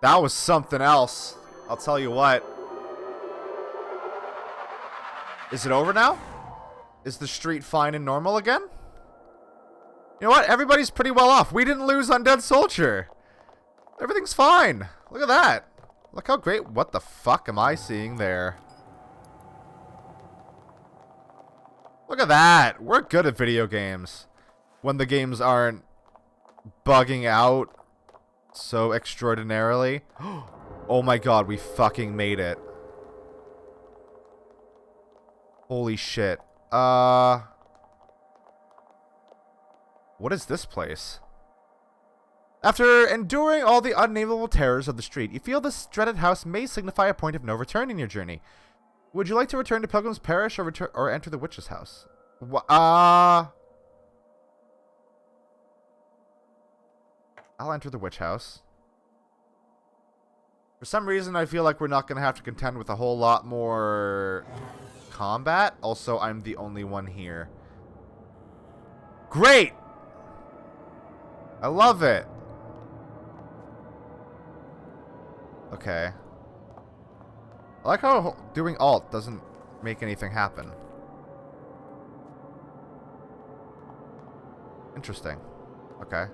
That was something else. I'll tell you what. Is it over now? Is the street fine and normal again? You know what? Everybody's pretty well off. We didn't lose Undead Soldier. Everything's fine. Look at that. Look how great. What the fuck am I seeing there? Look at that. We're good at video games. When the games aren't bugging out so extraordinarily. Oh my god, we fucking made it. Holy shit. What is this place? After enduring all the unnameable terrors of the street, you feel this dreaded house may signify a point of no return in your journey. Would you like to return to Pilgrim's Parish or enter the witch's house? I'll enter the witch house. For some reason, I feel like we're not going to have to contend with a whole lot more combat. Also, I'm the only one here. Great! I love it. Okay. I like how doing alt doesn't make anything happen. Interesting. Okay.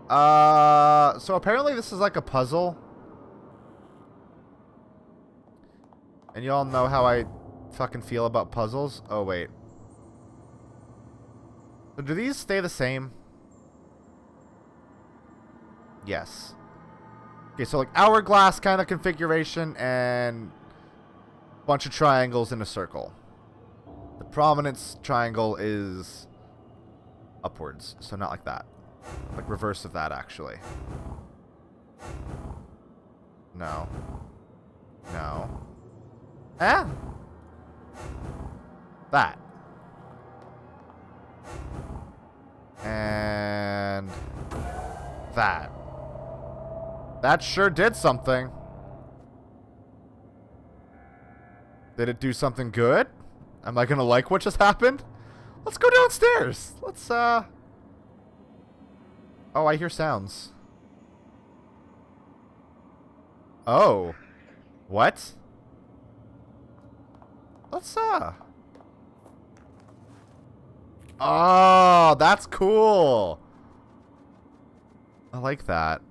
So apparently this is like a puzzle. And you all know how I fucking feel about puzzles. Oh, wait. So do these stay the same? Yes. Okay, so like hourglass kind of configuration and bunch of triangles in a circle. The prominence triangle is upwards, so not like that. Like reverse of that, actually. No. No. Ah! That. And that. That sure did something. Did it do something good? Am I gonna like what just happened? Let's go downstairs. Let's, Oh, I hear sounds. Oh. What? Let's, Oh, that's cool. I like that.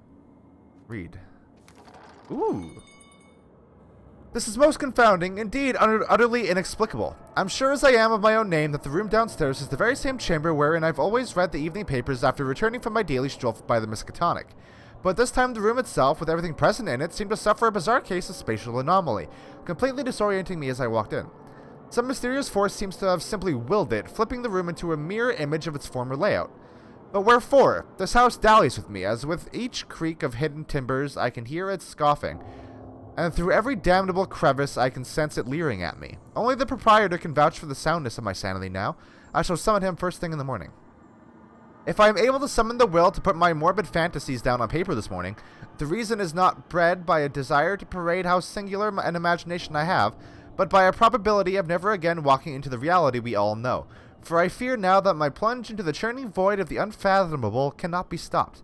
Read. Ooh. This is most confounding, indeed utterly inexplicable. I'm sure as I am of my own name that the room downstairs is the very same chamber wherein I've always read the evening papers after returning from my daily stroll by the Miskatonic. But this time the room itself, with everything present in it, seemed to suffer a bizarre case of spatial anomaly, completely disorienting me as I walked in. Some mysterious force seems to have simply willed it, flipping the room into a mirror image of its former layout. But wherefore? This house dallies with me, as with each creak of hidden timbers I can hear it scoffing, and through every damnable crevice I can sense it leering at me. Only the proprietor can vouch for the soundness of my sanity now. I shall summon him first thing in the morning. If I am able to summon the will to put my morbid fantasies down on paper this morning, the reason is not bred by a desire to parade how singular an imagination I have, but by a probability of never again walking into the reality we all know. For I fear now that my plunge into the churning void of the unfathomable cannot be stopped.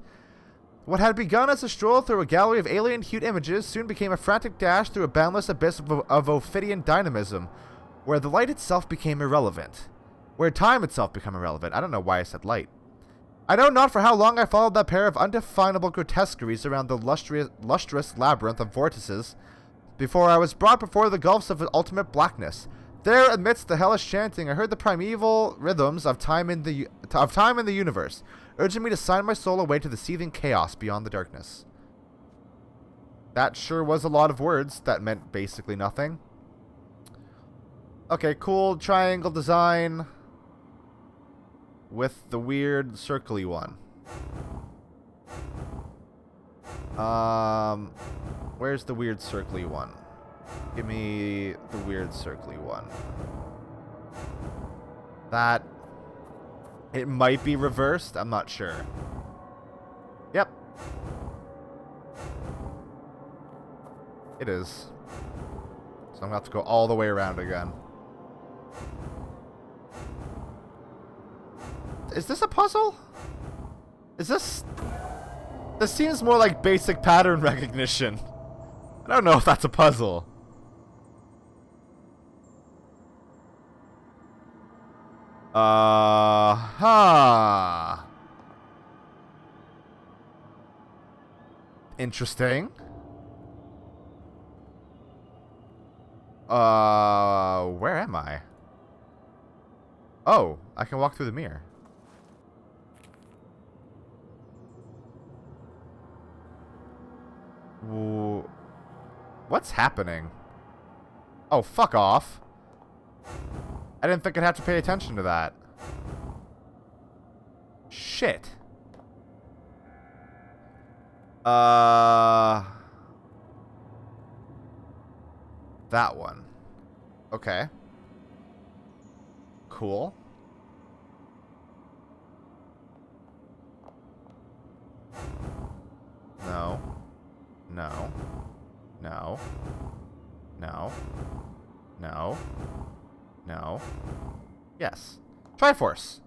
What had begun as a stroll through a gallery of alien-hued images soon became a frantic dash through a boundless abyss of Ophidian dynamism, where the light itself became irrelevant. Where time itself became irrelevant. I don't know why I said light. I know not for how long I followed that pair of undefinable grotesqueries around the lustrous labyrinth of vortices, before I was brought before the gulfs of ultimate blackness. There, amidst the hellish chanting, I heard the primeval rhythms of time in the universe, urging me to sign my soul away to the seething chaos beyond the darkness. That sure was a lot of words that meant basically nothing. Okay, cool triangle design with the weird circly one. Where's the weird circly one? Give me the weird circly one. That... It might be reversed. I'm not sure. Yep. It is. So I'm going to have to go all the way around again. Is this a puzzle? Is this... This seems more like basic pattern recognition. I don't know if that's a puzzle. Huh. Interesting. Where am I? Oh, I can walk through the mirror. What's happening? Oh, fuck off. I didn't think I'd have to pay attention to that. Shit. That one. Okay. Cool. No. No. No. No. No. No. Yes. Triforce.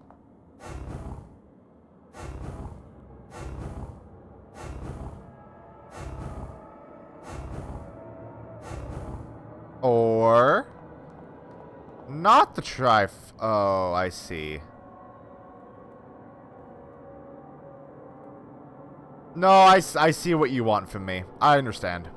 Or not the oh, I see. No, I see what you want from me. I understand.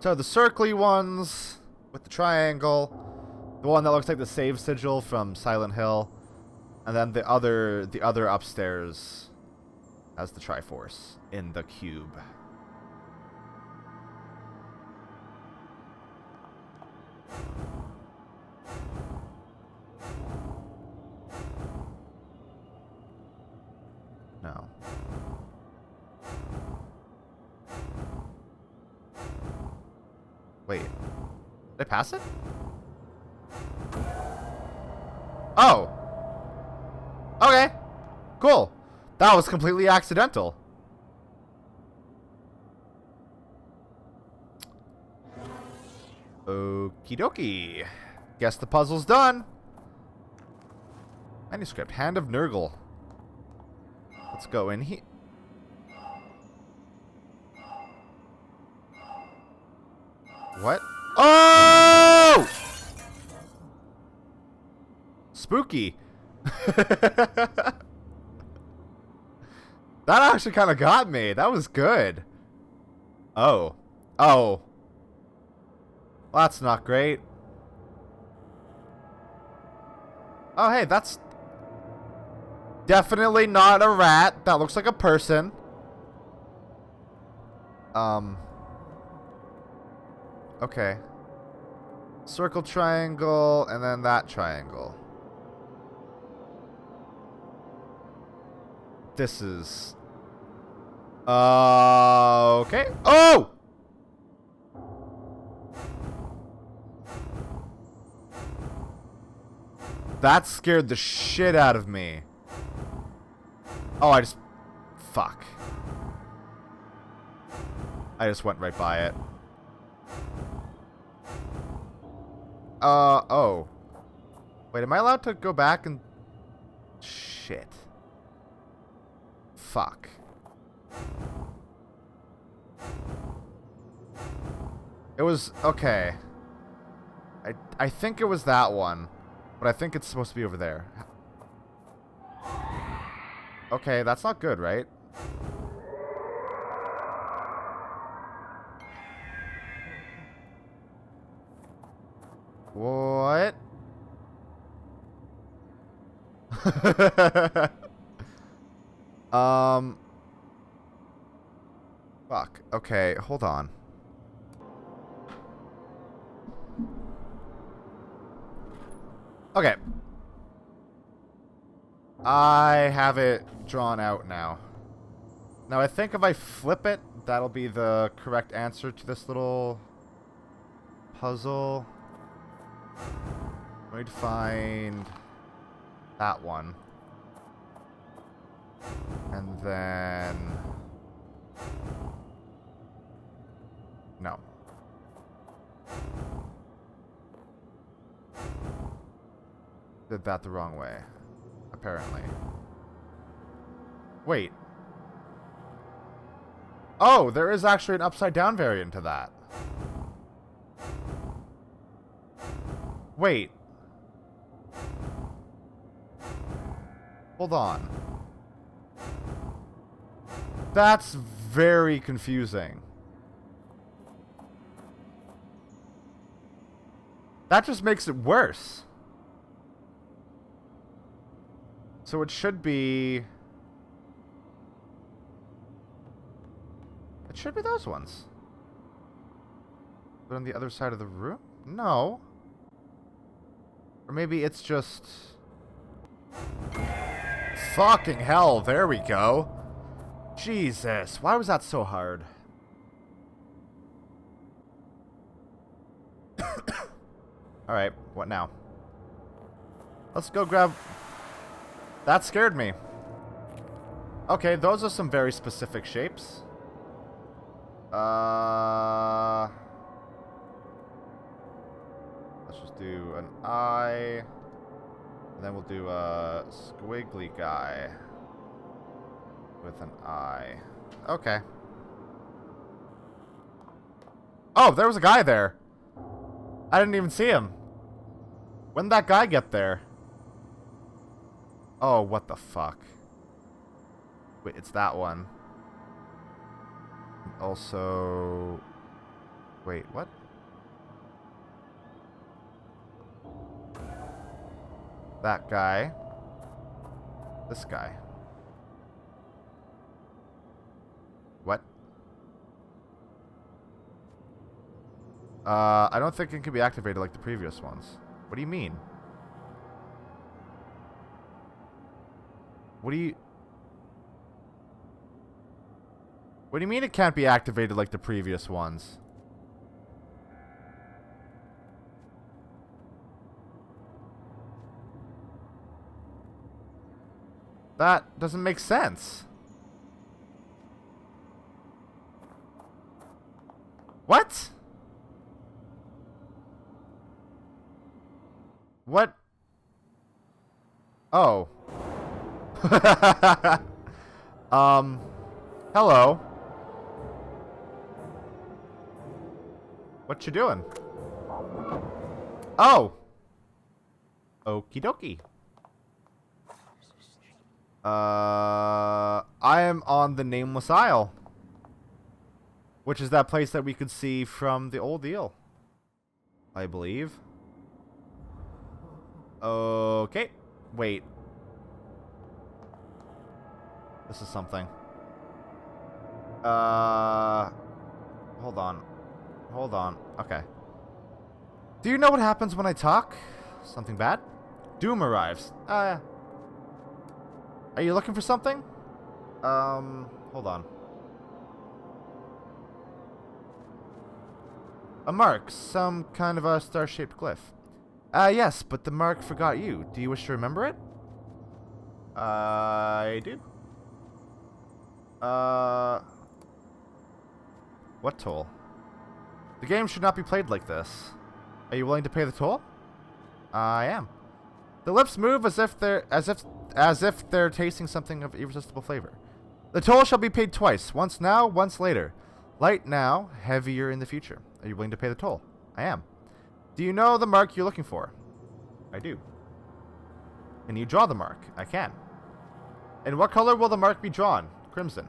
So the circly ones with the triangle, the one that looks like the save sigil from Silent Hill, and then the other upstairs has the Triforce in the cube. No. Wait. Did I pass it? Oh. Okay. Cool. That was completely accidental. Okie dokie. Guess the puzzle's done. Manuscript. Hand of Nurgle. Let's go in here. What? Oh! Spooky. That actually kind of got me. That was good. Oh. Oh. Well, that's not great. Oh, hey, that's definitely not a rat. That looks like a person. Okay. Circle, triangle, and then that triangle. This is... okay. Oh! That scared the shit out of me. Oh, I just... Fuck. I just went right by it. Oh. Wait, am I allowed to go back and... Shit. Fuck. It was... Okay. I think it was that one. But I think it's supposed to be over there. Okay, that's not good, right? What? Fuck. Okay, hold on. Okay. I have it drawn out now. Now, I think if I flip it, that'll be the correct answer to this little puzzle. I need to find that one. And then... No. Did that the wrong way. apparently. Wait. Oh, there is actually an upside-down variant to that. Wait. Hold on. That's very confusing. That just makes it worse. So it should be... It should be those ones. But on the other side of the room? No. Or maybe it's just... Fucking hell, there we go. Jesus, why was that so hard? Alright, what now? Let's go grab... That scared me. Okay, those are some very specific shapes. Let's just do an eye. And then we'll do a squiggly guy with an eye. Okay. Oh, there was a guy there. I didn't even see him. When did that guy get there? Oh, what the fuck? Wait, it's that one. Also... Wait, what? That guy. This guy. What? I don't think it can be activated like the previous ones. What do you mean? What do you mean it can't be activated like the previous ones? That doesn't make sense. What? What? Oh. Hello. What you doing? Oh. Okie dokie. I am on the Nameless Isle, which is that place that we could see from the old eel, I believe. Okay. Wait. This is something. Hold on. Hold on. Okay. Do you know what happens when I talk? Something bad? Doom arrives. Are you looking for something? Hold on. A mark. Some kind of a star-shaped glyph. Yes, but the mark forgot you. Do you wish to remember it? I do. What toll? The game should not be played like this. Are you willing to pay the toll? I am. The lips move as if they're tasting something of irresistible flavor. The toll shall be paid twice, once now, once later. Light now, heavier in the future. Are you willing to pay the toll? I am. Do you know the mark you're looking for? I do. Can you draw the mark? I can. In what color will the mark be drawn? Crimson.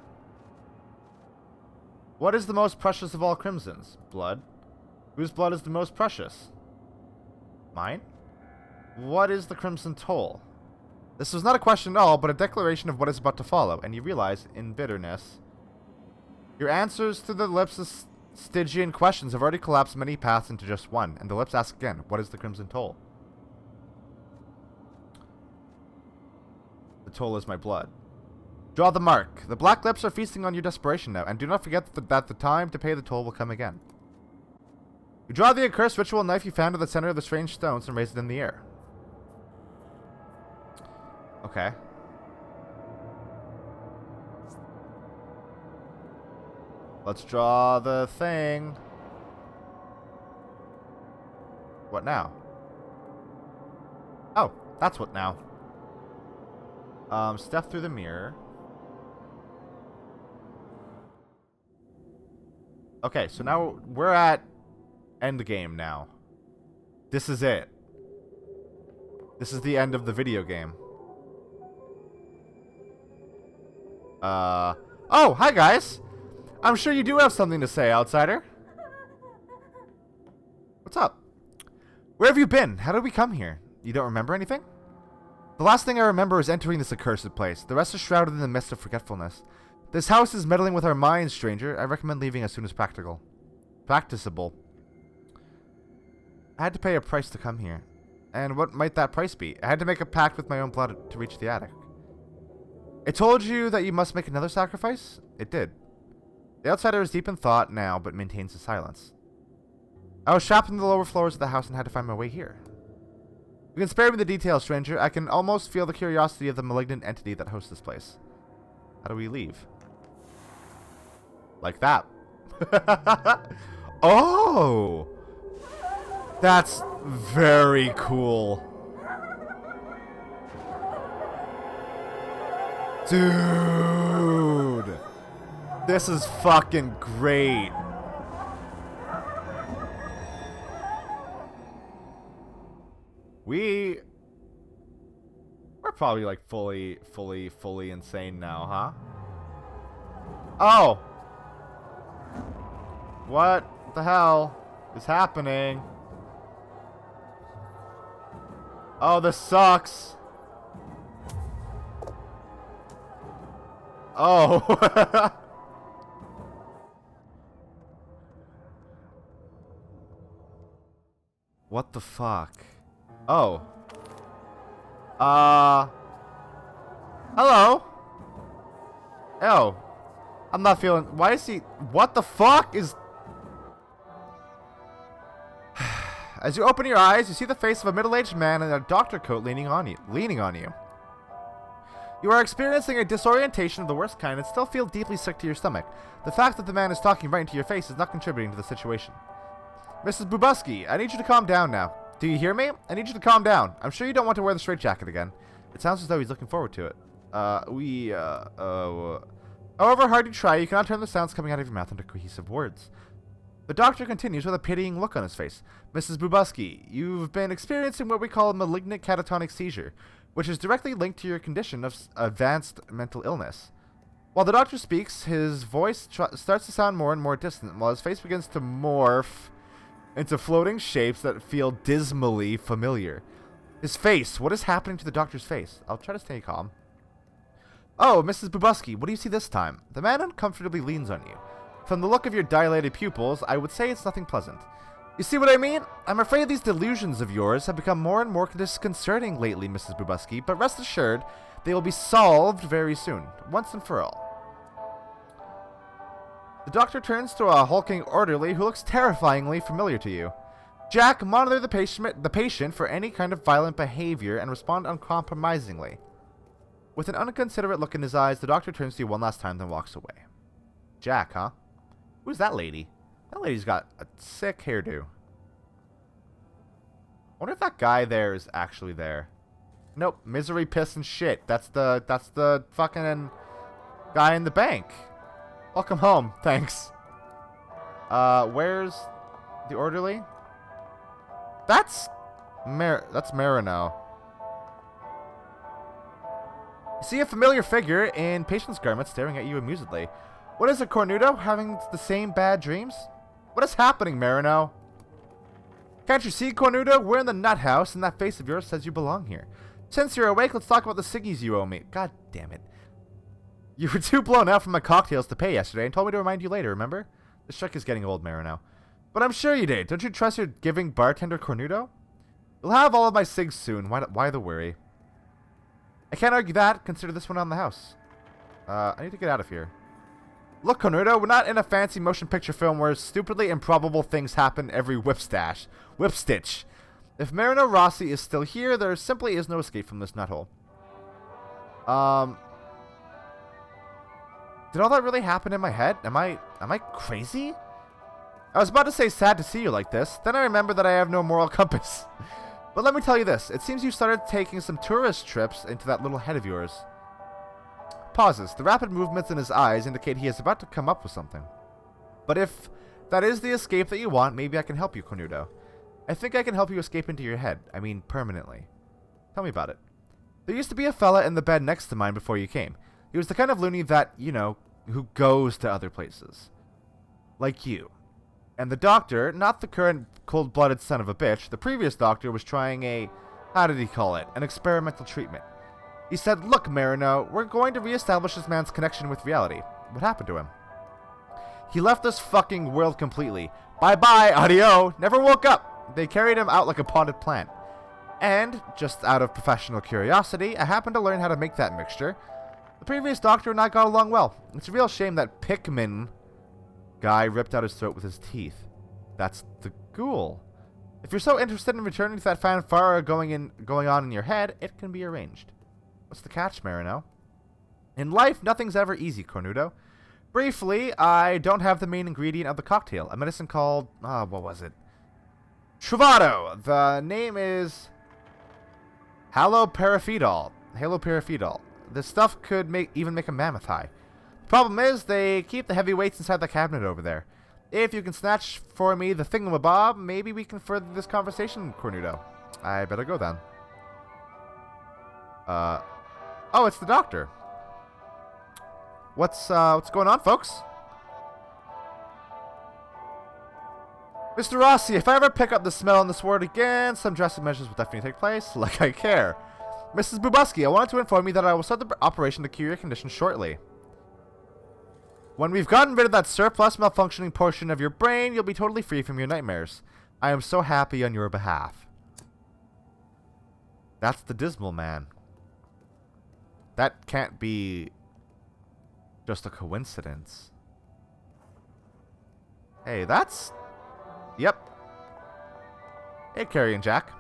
What is the most precious of all crimsons? Blood. Whose blood is the most precious? Mine? What is the crimson toll? This was not a question at all, but a declaration of what is about to follow, and you realize, in bitterness, your answers to the lips' Stygian questions have already collapsed many paths into just one, and the lips ask again, what is the crimson toll? The toll is my blood. Draw the mark. The black lips are feasting on your desperation now, and do not forget that the time to pay the toll will come again. You draw the accursed ritual knife you found at the center of the strange stones and raise it in the air. Okay. Let's draw the thing. What now? Oh, that's what now. Step through the mirror. Okay, so now we're at end game now. This is it. This is the end of the video game. Oh, hi guys! I'm sure you do have something to say, outsider. What's up? Where have you been? How did we come here? You don't remember anything? The last thing I remember is entering this accursed place. The rest is shrouded in the mist of forgetfulness. This house is meddling with our minds, stranger. I recommend leaving as soon as practicable. I had to pay a price to come here. And what might that price be? I had to make a pact with my own blood to reach the attic. It told you that you must make another sacrifice? It did. The outsider is deep in thought now, but maintains his silence. I was trapped in the lower floors of the house and had to find my way here. You can spare me the details, stranger. I can almost feel the curiosity of the malignant entity that hosts this place. How do we leave? Like that. Oh! That's very cool. Dude! This is fucking great. We're probably like fully insane now, huh? Oh! What the hell is happening? Oh, this sucks. Oh. What the fuck? Oh. Hello? Oh. I'm not feeling... Why is he... What the fuck is... As you open your eyes, you see the face of a middle-aged man in a doctor coat leaning on you. You are experiencing a disorientation of the worst kind and still feel deeply sick to your stomach. The fact that the man is talking right into your face is not contributing to the situation. Mrs. Bubuski, I need you to calm down now. Do you hear me? I need you to calm down. I'm sure you don't want to wear the straitjacket again. It sounds as though he's looking forward to it. However hard you try, you cannot turn the sounds coming out of your mouth into cohesive words. The doctor continues with a pitying look on his face. Mrs. Bubuski, you've been experiencing what we call a malignant catatonic seizure, which is directly linked to your condition of advanced mental illness. While the doctor speaks, his voice starts to sound more and more distant, while his face begins to morph into floating shapes that feel dismally familiar. His face. What is happening to the doctor's face? I'll try to stay calm. Oh, Mrs. Bubuski, what do you see this time? The man uncomfortably leans on you. From the look of your dilated pupils, I would say it's nothing pleasant. You see what I mean? I'm afraid these delusions of yours have become more and more disconcerting lately, Mrs. Bubuski, but rest assured, they will be solved very soon, once and for all. The doctor turns to a hulking orderly who looks terrifyingly familiar to you. Jack, monitor the patient for any kind of violent behavior and respond uncompromisingly. With an unconsiderate look in his eyes, the doctor turns to you one last time, then walks away. Jack, huh? Who's that lady? That lady's got a sick hairdo. I wonder if that guy there is actually there. Nope, misery, piss, and shit. That's the fucking guy in the bank. Welcome home, thanks. Where's the orderly? That's Marino. You see a familiar figure in patient's garments staring at you amusedly. What is it, Cornudo? Having the same bad dreams? What is happening, Marino? Can't you see, Cornudo? We're in the nut house, and that face of yours says you belong here. Since you're awake, let's talk about the ciggies you owe me. God damn it. You were too blown out from my cocktails to pay yesterday and told me to remind you later, remember? This trick is getting old, Marino. But I'm sure you did. Don't you trust your giving bartender, Cornudo? You'll have all of my cigs soon. Why the worry? I can't argue that. Consider this one on the house. I need to get out of here. Look, Cornudo, we're not in a fancy motion picture film where stupidly improbable things happen every whipstitch. If Marino Rossi is still here, there simply is no escape from this nuthole. Did all that really happen in my head? Am I crazy? I was about to say sad to see you like this, then I remembered that I have no moral compass. But let me tell you this, it seems you started taking some tourist trips into that little head of yours. pauses. The rapid movements in his eyes indicate he is about to come up with something. But if that is the escape that you want, maybe I can help you, Cornudo. I think I can help you escape into your head. I mean, permanently. Tell me about it. There used to be a fella in the bed next to mine before you came. He was the kind of loony that, you know, who goes to other places. Like you. And the doctor, not the current cold-blooded son of a bitch, the previous doctor was trying a, how did he call it, an experimental treatment. He said, look, Marino, we're going to reestablish this man's connection with reality. What happened to him? He left this fucking world completely. Bye-bye, adio, never woke up. They carried him out like a potted plant. And, just out of professional curiosity, I happened to learn how to make that mixture. The previous doctor and I got along well. It's a real shame that Pikmin guy ripped out his throat with his teeth. That's the ghoul. If you're so interested in returning to that fanfare going on in your head, it can be arranged. What's the catch, Marino? In life, nothing's ever easy, Cornudo. Briefly, I don't have the main ingredient of the cocktail. A medicine called, what was it? Travado. The name is haloperidol. Haloperidol. This stuff could even make a mammoth high. The problem is, they keep the heavy weights inside the cabinet over there. If you can snatch for me the thingamabob, maybe we can further this conversation, Cornudo. I better go then. Oh, it's the doctor. What's going on, folks? Mr. Rossi, if I ever pick up the smell in this ward again, some drastic measures will definitely take place, like I care. Mrs. Bubuski, I wanted to inform you that I will start the operation to cure your condition shortly. When we've gotten rid of that surplus malfunctioning portion of your brain, you'll be totally free from your nightmares. I am so happy on your behalf. That's the Dismal Man. That can't be just a coincidence. Hey, that's... Yep. Hey, Carrie and Jack.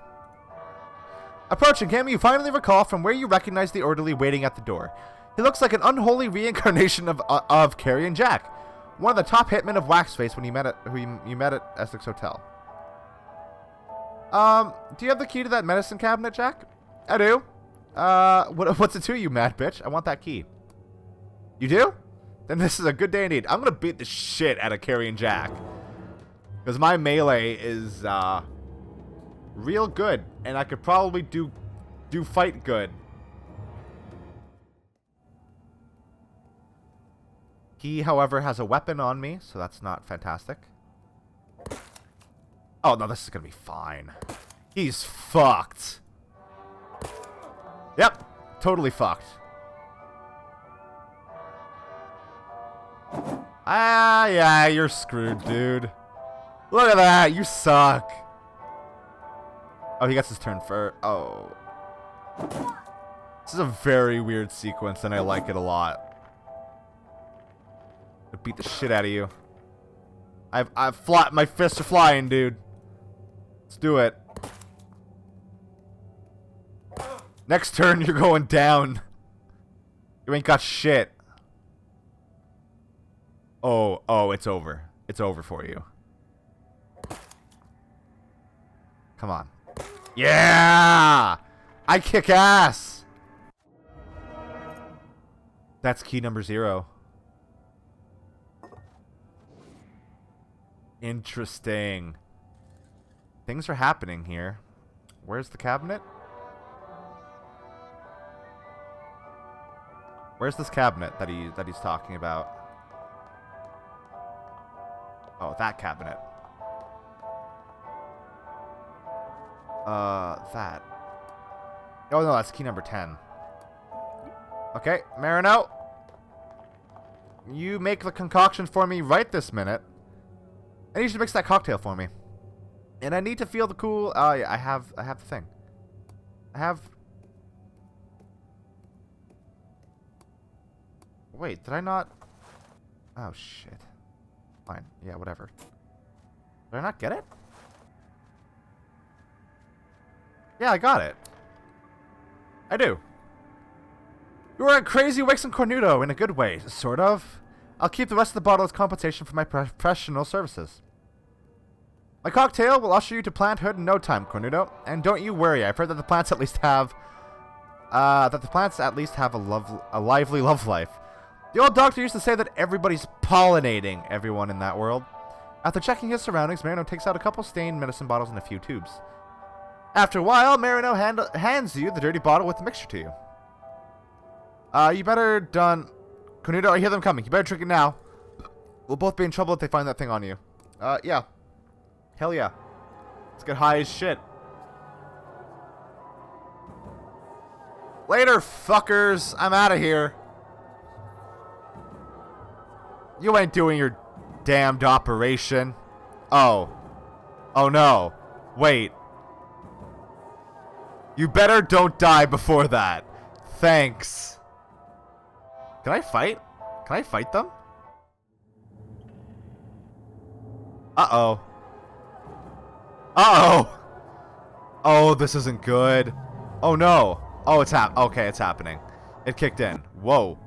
Approaching him, you finally recall from where you recognize the orderly waiting at the door. He looks like an unholy reincarnation of Carrie and Jack, one of the top hitmen of Waxface when you met at Essex Hotel. Do you have the key to that medicine cabinet, Jack? I do. What's it to, you mad bitch? I want that key. You do? Then this is a good day indeed. I'm gonna beat the shit out of Carrie and Jack, because my melee is real good, and I could probably do fight good. He, however, has a weapon on me, so that's not fantastic. Oh, no, this is gonna be fine. He's fucked. Yep, totally fucked. Ah, yeah, you're screwed, dude. Look at that, you suck. Oh, he gets his turn for... Oh. This is a very weird sequence, and I like it a lot. I beat the shit out of you. My fists are flying, dude. Let's do it. Next turn, you're going down. You ain't got shit. Oh, it's over. It's over for you. Come on. Yeah! I kick ass! That's key number 0. Interesting. Things are happening here. Where's the cabinet? Where's this cabinet that he's talking about? Oh, that cabinet. That. Oh no, that's key number 10. Okay, Marino. You make the concoction for me right this minute. I need you to mix that cocktail for me. And I need to feel the cool... Oh, yeah, I have the thing. Wait, did I not... Oh, shit. Fine. Yeah, whatever. Did I not get it? Yeah, I got it. I do. You are a crazy Wixon Cornudo in a good way, sort of. I'll keep the rest of the bottle as compensation for my professional services. My cocktail will usher you to planthood in no time, Cornudo. And don't you worry, I've heard that the plants at least have that the plants at least have a lively love life. The old doctor used to say that everybody's pollinating everyone in that world. After checking his surroundings, Marino takes out a couple stained medicine bottles and a few tubes. After a while, Marino hands you the dirty bottle with the mixture to you. You better done... Cornudo, I hear them coming. You better drink it now. We'll both be in trouble if they find that thing on you. Yeah. Hell yeah. Let's get high as shit. Later, fuckers. I'm out of here. You ain't doing your damned operation. Oh. Oh no. Wait. You better don't die before that. Thanks. Can I fight? Can I fight them? Uh-oh. Uh-oh. Oh, this isn't good. Oh no. Oh, it's okay, it's happening. It kicked in. Whoa.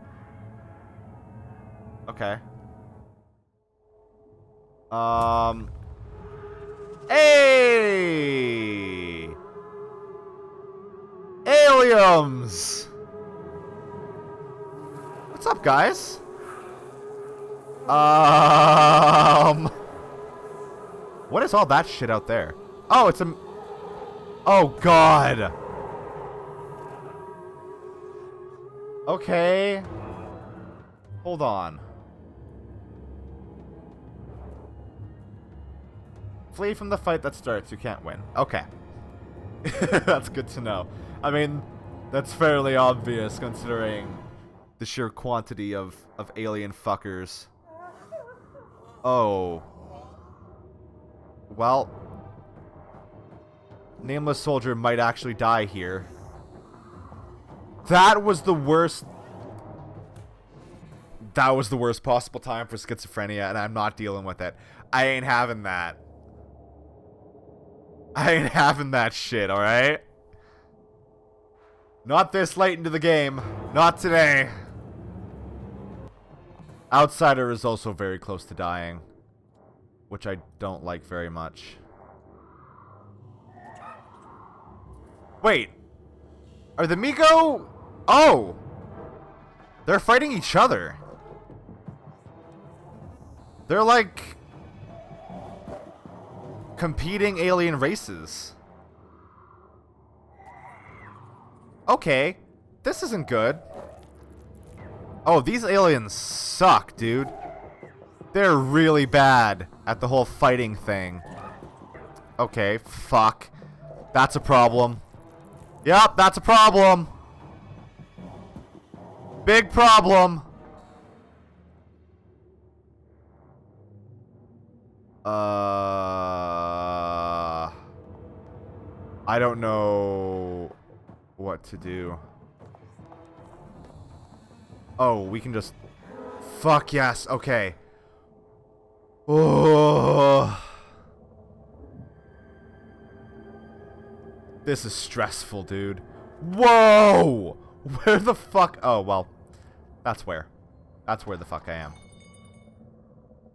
Okay. Hey! Aliens! What's up, guys? What is all that shit out there? Oh, it's a... Oh, God! Okay. Hold on. Flee from the fight that starts. You can't win. Okay. That's good to know. I mean, that's fairly obvious considering the sheer quantity of alien fuckers. Oh. Well. Nameless Soldier might actually die here. That was the worst... That was the worst possible time for schizophrenia, and I'm not dealing with it. I ain't having that. I ain't having that shit, alright? Not this late into the game. Not today. Outsider is also very close to dying, which I don't like very much. Wait. Are the Migo... Oh! They're fighting each other. They're like... competing alien races. Okay. This isn't good. Oh, these aliens suck, dude. They're really bad at the whole fighting thing. Okay, fuck. That's a problem. Yep, that's a problem. Big problem. I don't know what to do. Oh, we can just... Fuck yes, okay. Oh. This is stressful, dude. Whoa! Where the fuck... Oh, well. That's where. That's where the fuck I am.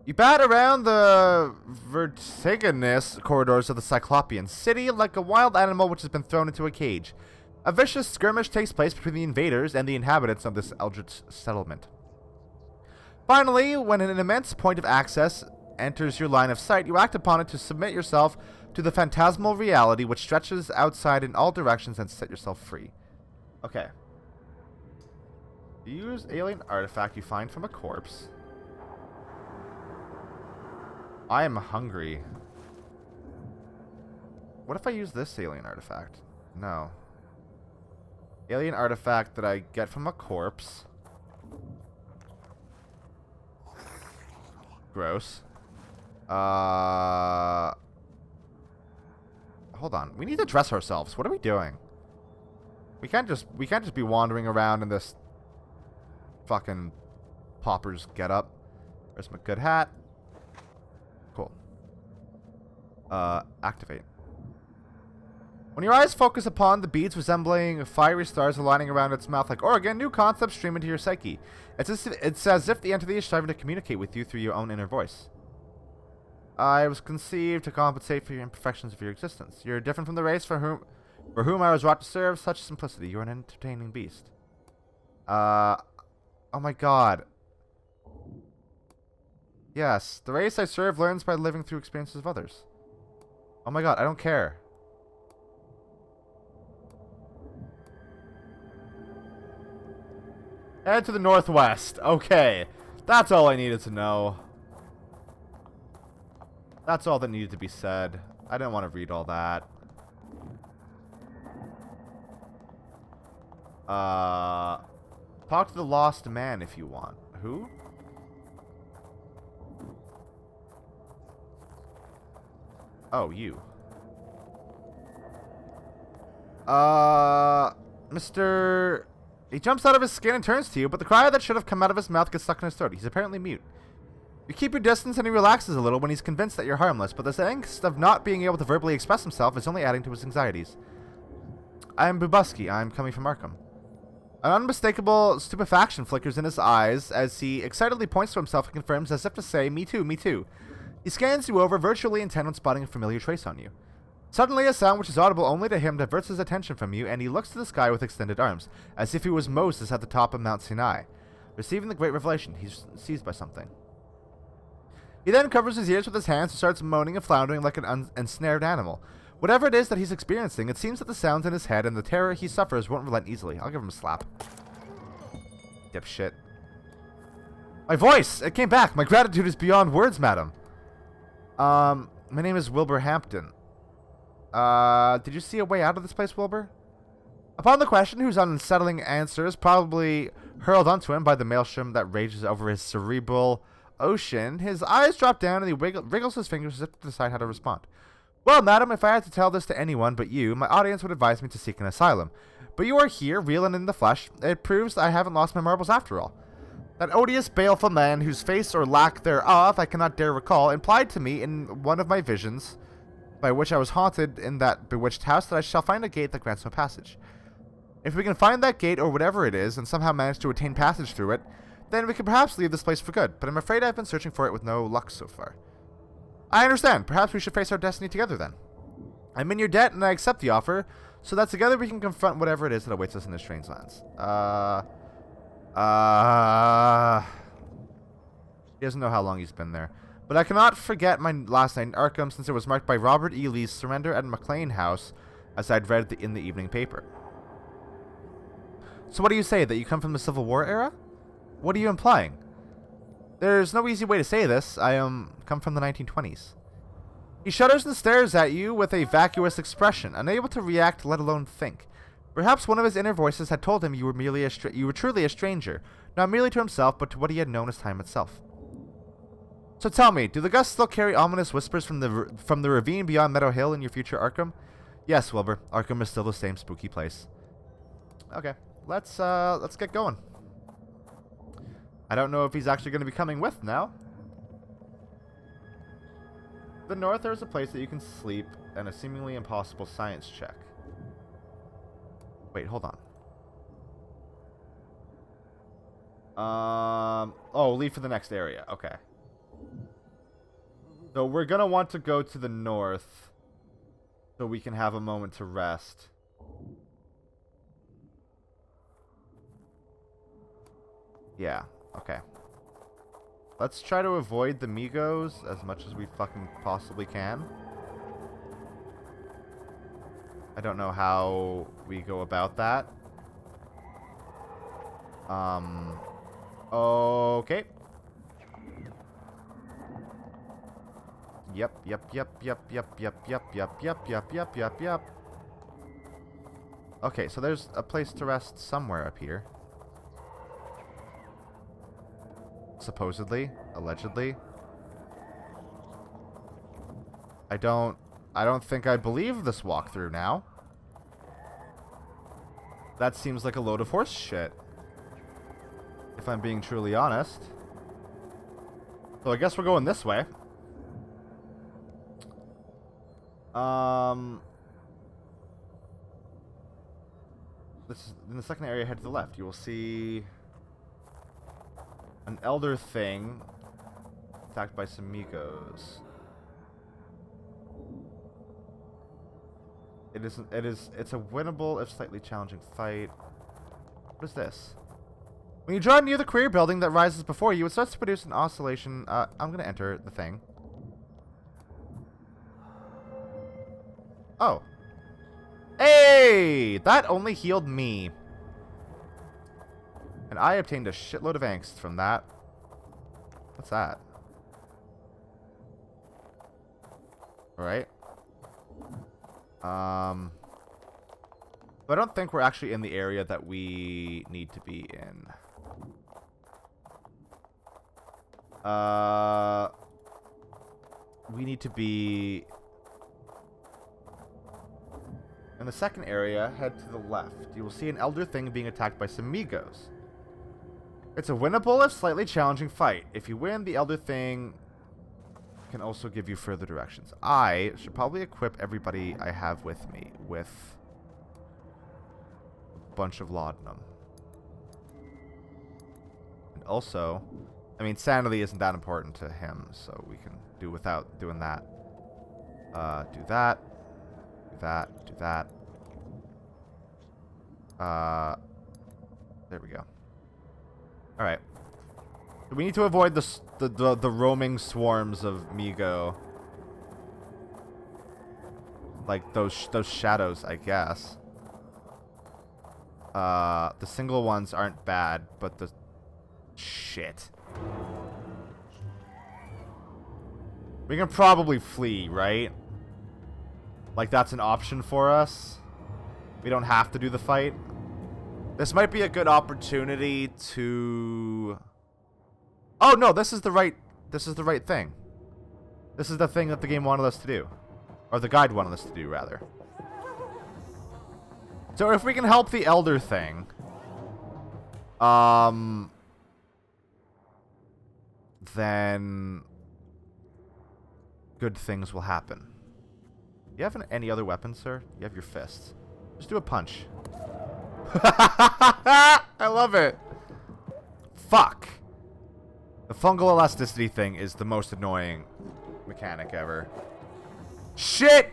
You bat around the vertiginous corridors of the Cyclopean city like a wild animal which has been thrown into a cage. A vicious skirmish takes place between the invaders and the inhabitants of this eldritch settlement. Finally, when an immense point of access enters your line of sight, you act upon it to submit yourself to the phantasmal reality which stretches outside in all directions and set yourself free. Okay. Use alien artifact you find from a corpse. I am hungry. What if I use this alien artifact? No. Alien artifact that I get from a corpse. Gross. Hold on. We need to dress ourselves. What are we doing? We can't just be wandering around in this fucking pauper's getup. There's my good hat. Cool. Activate. When your eyes focus upon the beads resembling fiery stars aligning around its mouth like Oregon, new concepts stream into your psyche. It's as if the entity is striving to communicate with you through your own inner voice. I was conceived to compensate for your imperfections of your existence. You're different from the race for For whom I was wrought to serve, such simplicity. You are an entertaining beast. Oh my god. Yes, the race I serve learns by living through experiences of others. Oh my god, I don't care. Head to the northwest. Okay. That's all I needed to know. That's all that needed to be said. I didn't want to read all that. Talk to the lost man if you want. Who? Oh, you. Mr. He jumps out of his skin and turns to you, but the cry that should have come out of his mouth gets stuck in his throat. He's apparently mute. You keep your distance and he relaxes a little when he's convinced that you're harmless, but this angst of not being able to verbally express himself is only adding to his anxieties. I am Bubusky. I am coming from Arkham. An unmistakable stupefaction flickers in his eyes as he excitedly points to himself and confirms as if to say, me too, me too. He scans you over, virtually intent on spotting a familiar trace on you. Suddenly, a sound which is audible only to him diverts his attention from you, and he looks to the sky with extended arms, as if he was Moses at the top of Mount Sinai. Receiving the great revelation, he's seized by something. He then covers his ears with his hands and starts moaning and floundering like an ensnared animal. Whatever it is that he's experiencing, it seems that the sounds in his head and the terror he suffers won't relent easily. I'll give him a slap. Dipshit. My voice! It came back! My gratitude is beyond words, madam. My name is Wilbur Hampton. Did you see a way out of this place, Wilbur? Upon the question, whose unsettling answer is probably hurled onto him by the maelstrom that rages over his cerebral ocean, his eyes drop down and he wriggles his fingers as if to decide how to respond. Well, madam, if I had to tell this to anyone but you, my audience would advise me to seek an asylum. But you are here, real and in the flesh. It proves I haven't lost my marbles after all. That odious, baleful man, whose face or lack thereof I cannot dare recall, implied to me in one of my visions, by which I was haunted in that bewitched house, that I shall find a gate that grants no passage. If we can find that gate, or whatever it is, and somehow manage to attain passage through it, then we can perhaps leave this place for good, but I'm afraid I've been searching for it with no luck so far. I understand. Perhaps we should face our destiny together then. I'm in your debt, and I accept the offer, so that together we can confront whatever it is that awaits us in the strange lands. He doesn't know how long he's been there. But I cannot forget my last night in Arkham, since it was marked by Robert E. Lee's surrender at McLean House, as I'd read in the evening paper. So what do you say, that you come from the Civil War era? What are you implying? There's no easy way to say this. I come from the 1920s. He shudders and stares at you with a vacuous expression, unable to react, let alone think. Perhaps one of his inner voices had told him you were truly a stranger, not merely to himself, but to what he had known as time itself. So tell me, do the gusts still carry ominous whispers from the ravine beyond Meadow Hill in your future Arkham? Yes, Wilbur. Arkham is still the same spooky place. Okay, let's get going. I don't know if he's actually going to be coming with now. To the north, there's a place that you can sleep and a seemingly impossible science check. Wait, hold on. Oh, leave for the next area. Okay. So we're going to want to go to the north so we can have a moment to rest. Yeah, okay. Let's try to avoid the Migos as much as we fucking possibly can. I don't know how we go about that. Okay. Yep. Okay, so there's a place to rest somewhere up here. Supposedly, allegedly. I don't think I believe this walkthrough now. That seems like a load of horse shit, if I'm being truly honest. So I guess we're going this way. This is in the second area. Head to the left. You will see an elder thing attacked by some Migos. It's a winnable, if slightly challenging fight. What is this? When you draw near the career building that rises before you, it starts to produce an oscillation. I'm gonna enter the thing. Oh. Hey! That only healed me. And I obtained a shitload of angst from that. What's that? Alright. But I don't think we're actually in the area that we need to be in. We need to be in the second area. Head to the left. You will see an elder thing being attacked by some Migos. It's a winnable, if slightly challenging fight. If you win, the elder thing can also give you further directions. I should probably equip everybody I have with me with a bunch of laudanum. And also, I mean, sanity isn't that important to him, so we can do without doing that. Do that. Do that. Do that. There we go. Alright. We need to avoid the roaming swarms of Migo. Like those shadows, I guess. The single ones aren't bad, but the shit. We can probably flee, right? Like that's an option for us. We don't have to do the fight. This might be a good opportunity to... Oh no, this is the right thing. This is the thing that the game wanted us to do. Or the guide wanted us to do, rather. So if we can help the elder thing, then good things will happen. You have any other weapons, sir? You have your fists. Just do a punch. I love it. Fuck. The fungal elasticity thing is the most annoying mechanic ever. Shit!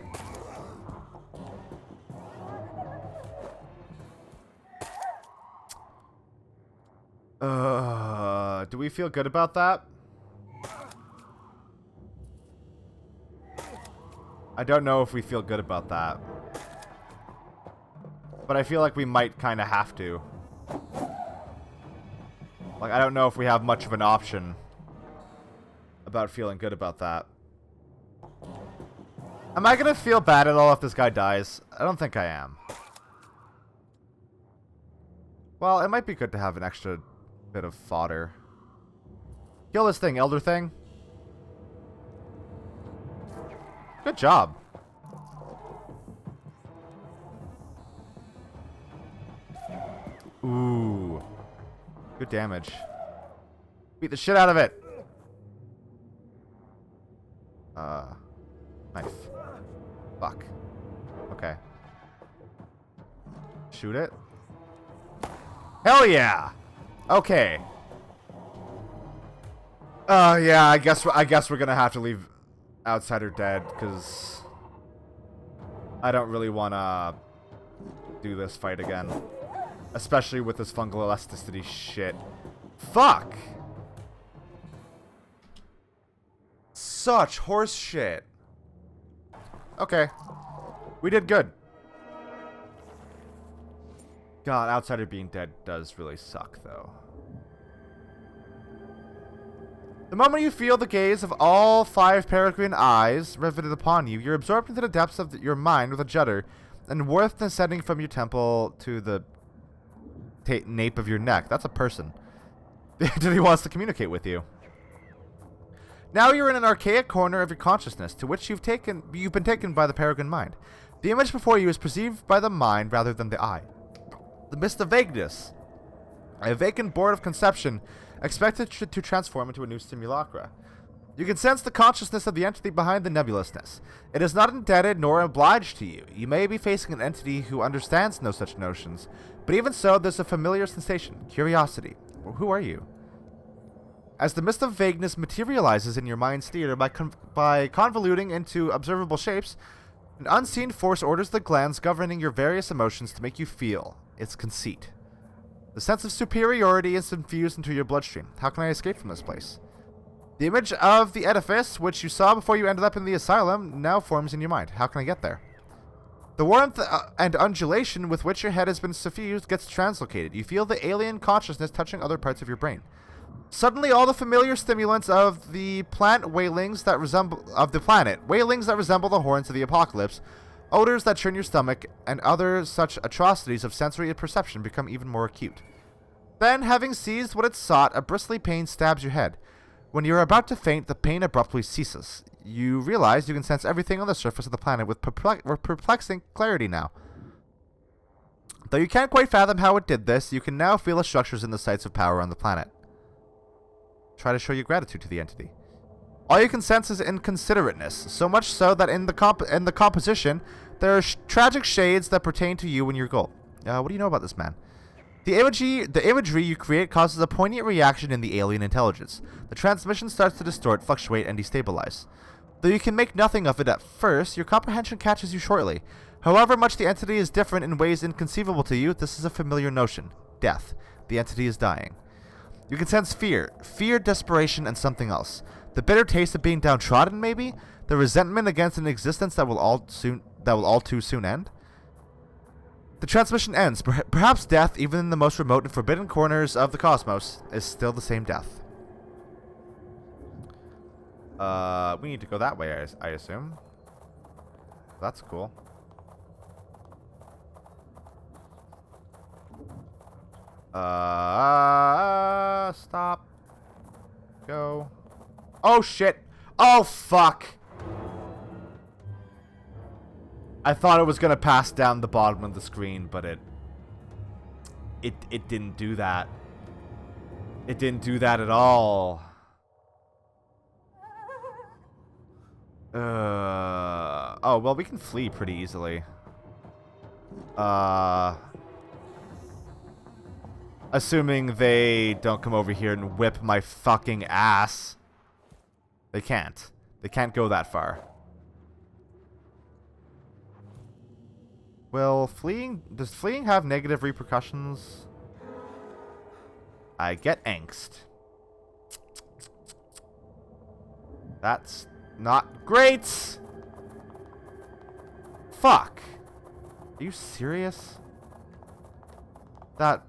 Do we feel good about that? I don't know if we feel good about that. But I feel like we might kind of have to. Like, I don't know if we have much of an option about feeling good about that. Am I gonna feel bad at all if this guy dies? I don't think I am. Well, it might be good to have an extra bit of fodder. Kill this thing, elder thing. Good job. Ooh. Good damage. Beat the shit out of it. Knife. Fuck. Okay. Shoot it. Hell yeah. Okay. Yeah, I guess we're gonna have to leave Outsider dead, because I don't really wanna do this fight again. Especially with this fungal elasticity shit. Fuck! Such horse shit. Okay. We did good. God, Outsider being dead does really suck, though. The moment you feel the gaze of all 5 peregrine eyes riveted upon you, you're absorbed into the depths of your mind with a judder, and worth descending from your temple to the nape of your neck. That's a person. He wants to communicate with you. Now you're in an archaic corner of your consciousness, to which you've been taken by the peregrine mind. The image before you is perceived by the mind rather than the eye. The mist of vagueness, a vacant board of conception, expected to transform into a new simulacra. You can sense the consciousness of the entity behind the nebulousness. It is not indebted nor obliged to you. You may be facing an entity who understands no such notions, but even so, there's a familiar sensation, curiosity. Who are you? As the mist of vagueness materializes in your mind's theater by convoluting into observable shapes, An unseen force orders the glands governing your various emotions to make you feel. It's conceit. The sense of superiority is infused into your bloodstream. How can I escape from this place? The image of the edifice, which you saw before you ended up in the asylum, now forms in your mind. How can I get there? The warmth and undulation with which your head has been suffused gets translocated. You feel the alien consciousness touching other parts of your brain. Suddenly, all the familiar stimulants of the planet wailings that resemble the horns of the apocalypse, odors that churn your stomach, and other such atrocities of sensory perception become even more acute. Then, having seized what it sought, a bristly pain stabs your head. When you are about to faint, the pain abruptly ceases. You realize you can sense everything on the surface of the planet with perplexing clarity now. Though you can't quite fathom how it did this, you can now feel the structures and the sites of power on the planet. Try to show your gratitude to the entity. All you can sense is inconsiderateness, so much so that in the composition, there are tragic shades that pertain to you and your goal. What do you know about this man? The imagery you create causes a poignant reaction in the alien intelligence. The transmission starts to distort, fluctuate, and destabilize. Though you can make nothing of it at first, your comprehension catches you shortly. However much the entity is different in ways inconceivable to you, this is a familiar notion. Death. The entity is dying. You can sense fear, desperation, and something else. The bitter taste of being downtrodden, maybe? The resentment against an existence that will all too soon end? The transmission ends. Perhaps death, even in the most remote and forbidden corners of the cosmos, is still the same death. We need to go that way, I assume. That's cool. Stop. Go. Oh, shit. Oh, fuck. I thought it was going to pass down the bottom of the screen, but it didn't do that. It didn't do that at all. Oh, well, we can flee pretty easily. Assuming they don't come over here and whip my fucking ass. They can't. They can't go that far. Well, does fleeing have negative repercussions? I get angst. That's not great. Fuck. Are you serious? That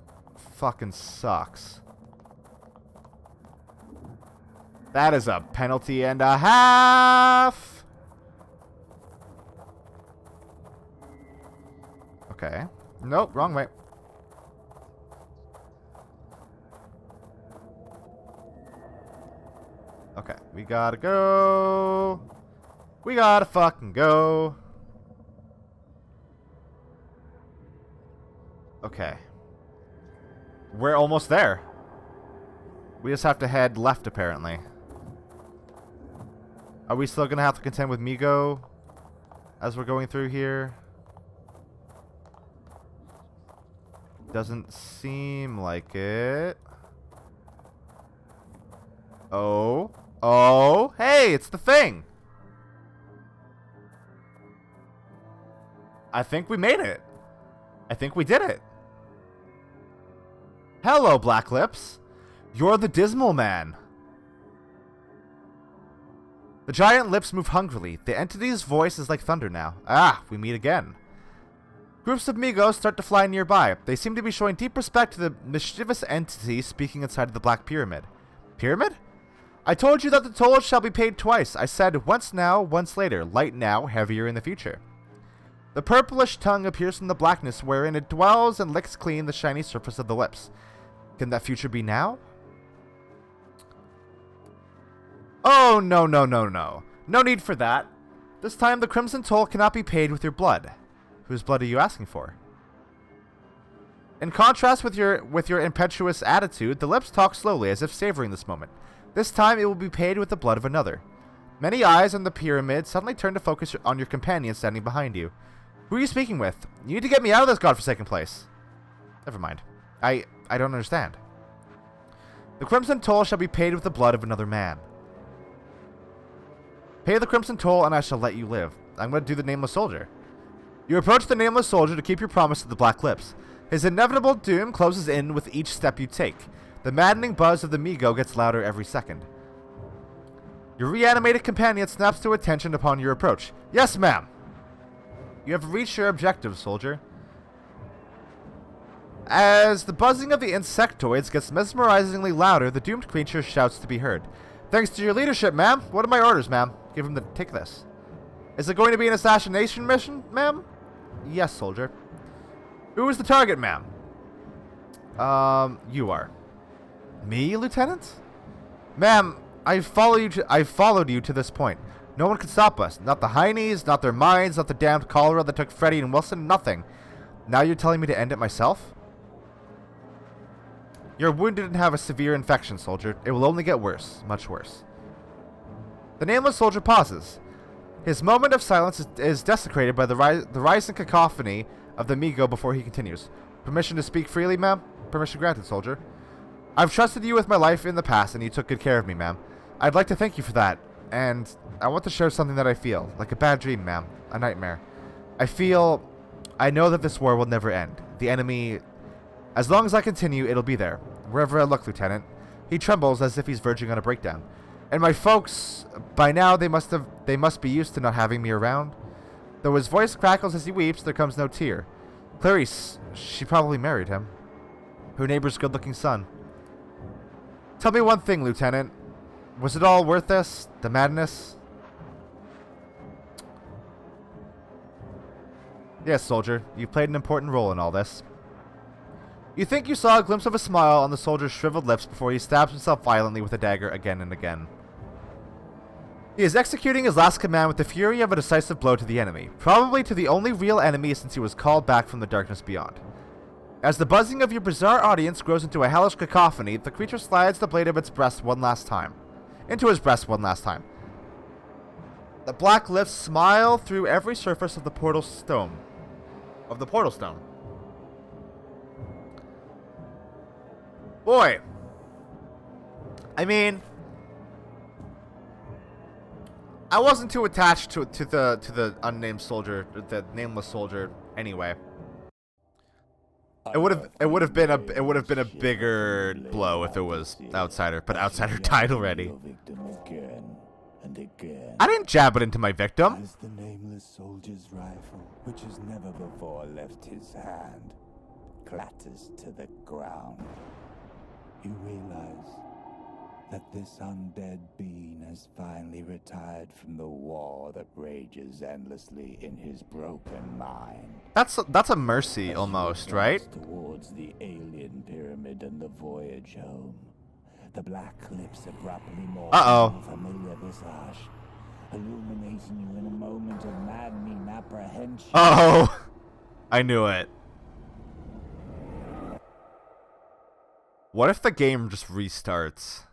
fucking sucks. That is a penalty and a half. Okay. Nope, wrong way. Okay, we gotta go. We gotta fucking go. Okay. We're almost there. We just have to head left, apparently. Are we still gonna have to contend with Migo as we're going through here? Doesn't seem like it. Oh. Oh. Hey, it's the thing. I think we made it. I think we did it. Hello, Black Lips. You're the Dismal Man. The giant lips move hungrily. The entity's voice is like thunder now. Ah, we meet again. Groups of Migos start to fly nearby. They seem to be showing deep respect to the mischievous entity speaking inside of the Black Pyramid. Pyramid? I told you that the toll shall be paid twice. I said once now, once later. Light now, heavier in the future. The purplish tongue appears from the blackness wherein it dwells and licks clean the shiny surface of the lips. Can that future be now? Oh, no, no, no, no. No need for that. This time the crimson toll cannot be paid with your blood. Whose blood are you asking for? In contrast with your impetuous attitude, the lips talk slowly, as if savoring this moment. This time it will be paid with the blood of another. Many eyes on the pyramid suddenly turn to focus on your companion standing behind you. Who are you speaking with? You need to get me out of this godforsaken place. Never mind. I don't understand. The crimson toll shall be paid with the blood of another man. Pay the crimson toll and I shall let you live. I'm going to do the Nameless Soldier. You approach the Nameless Soldier to keep your promise to the Black Lips. His inevitable doom closes in with each step you take. The maddening buzz of the Migo gets louder every second. Your reanimated companion snaps to attention upon your approach. Yes, ma'am. You have reached your objective, soldier. As the buzzing of the insectoids gets mesmerizingly louder, the doomed creature shouts to be heard. Thanks to your leadership, ma'am. What are my orders, ma'am? Give him the... Take this. Is it going to be an assassination mission, ma'am? Yes, soldier. Who is the target, ma'am? You are. Me, Lieutenant? Ma'am, I've followed you to this point. No one can stop us. Not the Heinies, not their mines, not the damned cholera that took Freddy and Wilson, nothing. Now you're telling me to end it myself? You're wounded and have a severe infection, soldier. It will only get worse. Much worse. The Nameless Soldier pauses. His moment of silence is desecrated by the rising cacophony of the Migo before he continues. Permission to speak freely, ma'am? Permission granted, soldier. I've trusted you with my life in the past, and you took good care of me, ma'am. I'd like to thank you for that, and I want to share something that I feel. Like a bad dream, ma'am. A nightmare. I know that this war will never end. The enemy... As long as I continue, it'll be there. Wherever I look, Lieutenant. He trembles as if he's verging on a breakdown. And my folks, by now they must be used to not having me around. Though his voice crackles as he weeps, there comes no tear. Clarice, she probably married him. Her neighbor's good-looking son. Tell me one thing, Lieutenant. Was it all worth this? The madness? Yes, soldier. You played an important role in all this. You think you saw a glimpse of a smile on the soldier's shriveled lips before he stabs himself violently with a dagger again and again. He is executing his last command with the fury of a decisive blow to the enemy, probably to the only real enemy since he was called back from the darkness beyond. As the buzzing of your bizarre audience grows into a hellish cacophony, the creature slides the blade of its breast one last time. Into his breast one last time. The black lips smile through every surface of the portal stone. Boy. I mean, I wasn't too attached to the unnamed soldier, the nameless soldier anyway. It would have been a bigger blow if it was Outsider, but Outsider died already. I didn't jab it into my victim. As the nameless soldier's rifle, which has never before left his hand, clatters to the ground, you realize that this undead being has finally retired from the war that rages endlessly in his broken mind. That's a mercy almost, right? Towards the alien pyramid and the voyage home, the black lips abruptly morph into a familiar visage, illuminating you in a moment of maddening apprehension. Oh, I knew it. What if the game just restarts?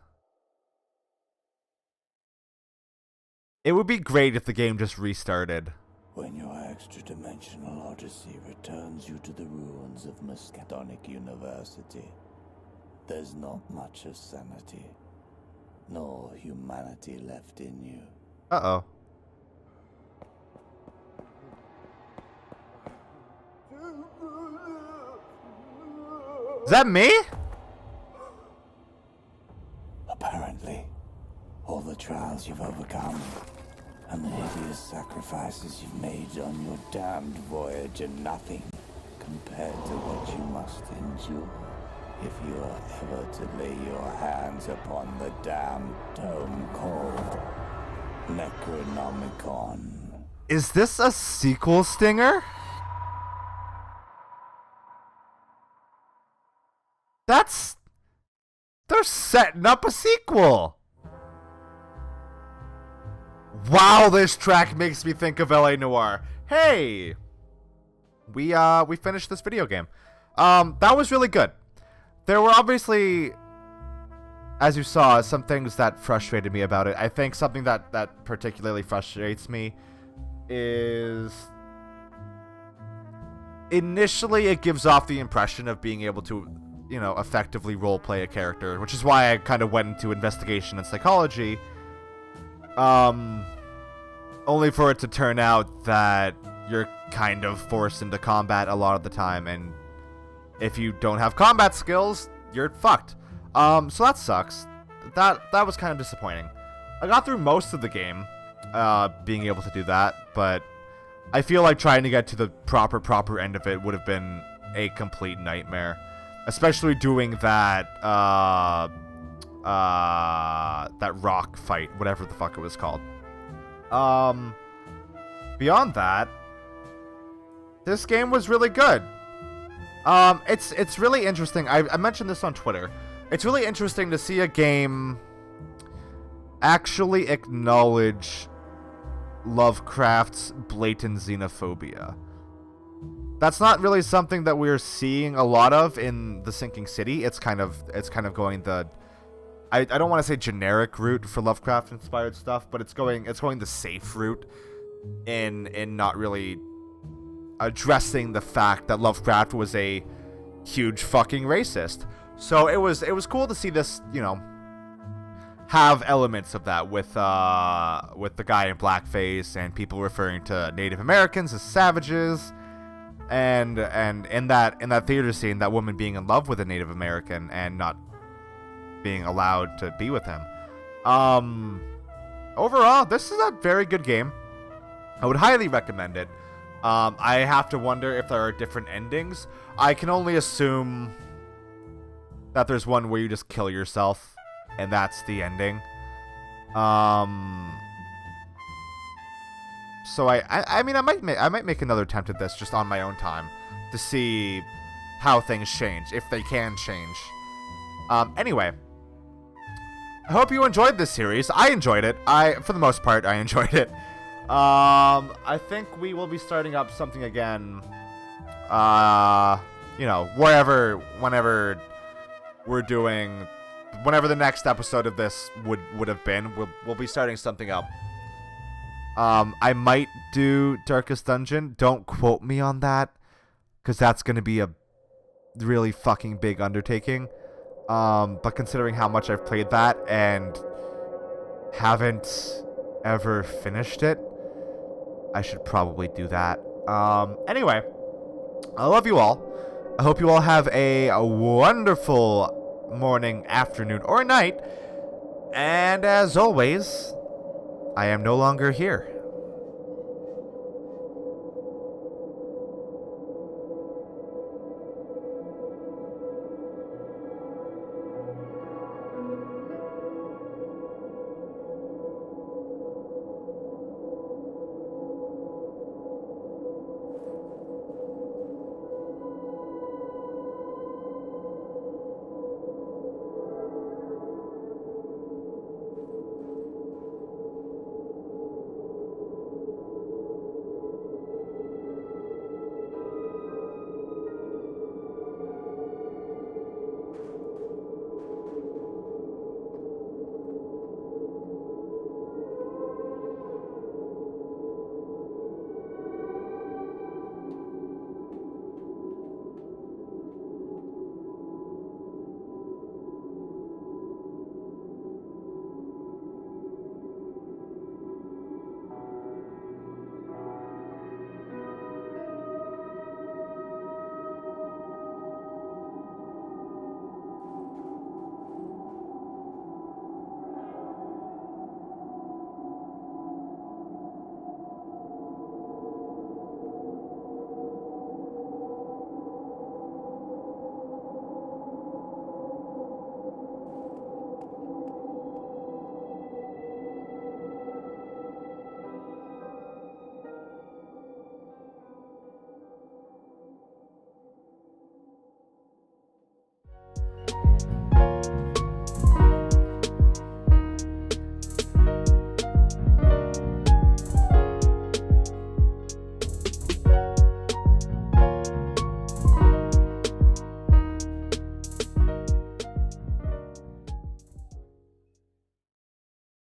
It would be great if the game just restarted. When your extra-dimensional odyssey returns you to the ruins of Miskatonic University, there's not much of sanity, nor humanity left in you. Uh-oh. Is that me? Apparently, all the trials you've overcome and the hideous sacrifices you've made on your damned voyage are nothing compared to what you must endure if you are ever to lay your hands upon the damned tome called Necronomicon. Is this a sequel stinger? They're setting up a sequel. Wow, this track makes me think of LA Noire. Hey, we finished this video game. That was really good. There were obviously, as you saw, some things that frustrated me about it. I think something that particularly frustrates me is initially it gives off the impression of being able to, you know, effectively roleplay a character, which is why I kind of went into investigation and psychology. only for it to turn out that you're kind of forced into combat a lot of the time, and if you don't have combat skills, you're fucked. So that sucks. That was kind of disappointing. I got through most of the game, being able to do that, but I feel like trying to get to the proper end of it would have been a complete nightmare. Especially doing that, that rock fight, whatever the fuck it was called. Beyond that, this game was really good. It's really interesting. I mentioned this on Twitter. It's really interesting to see a game actually acknowledge Lovecraft's blatant xenophobia. That's not really something that we're seeing a lot of in The Sinking City. It's kind of going the I don't want to say generic route for Lovecraft inspired stuff, but it's going the safe route in not really addressing the fact that Lovecraft was a huge fucking racist. So it was cool to see this, have elements of that with the guy in blackface and people referring to Native Americans as savages, and in that theater scene, that woman being in love with a Native American and not being allowed to be with him. Overall, this is a very good game. I would highly recommend it. I have to wonder if there are different endings. I can only assume that there's one where you just kill yourself, and that's the ending. So I mean, I might make another attempt at this just on my own time to see how things change, if they can change. Anyway, I hope you enjoyed this series. I enjoyed it. For the most part, I enjoyed it. I think we will be starting up something again. Whenever the next episode of this would have been, we'll be starting something up. I might do Darkest Dungeon. Don't quote me on that, because that's going to be a really fucking big undertaking. But considering how much I've played that and haven't ever finished it, I should probably do that. Anyway, I love you all. I hope you all have a wonderful morning, afternoon, or night. And as always, I am no longer here.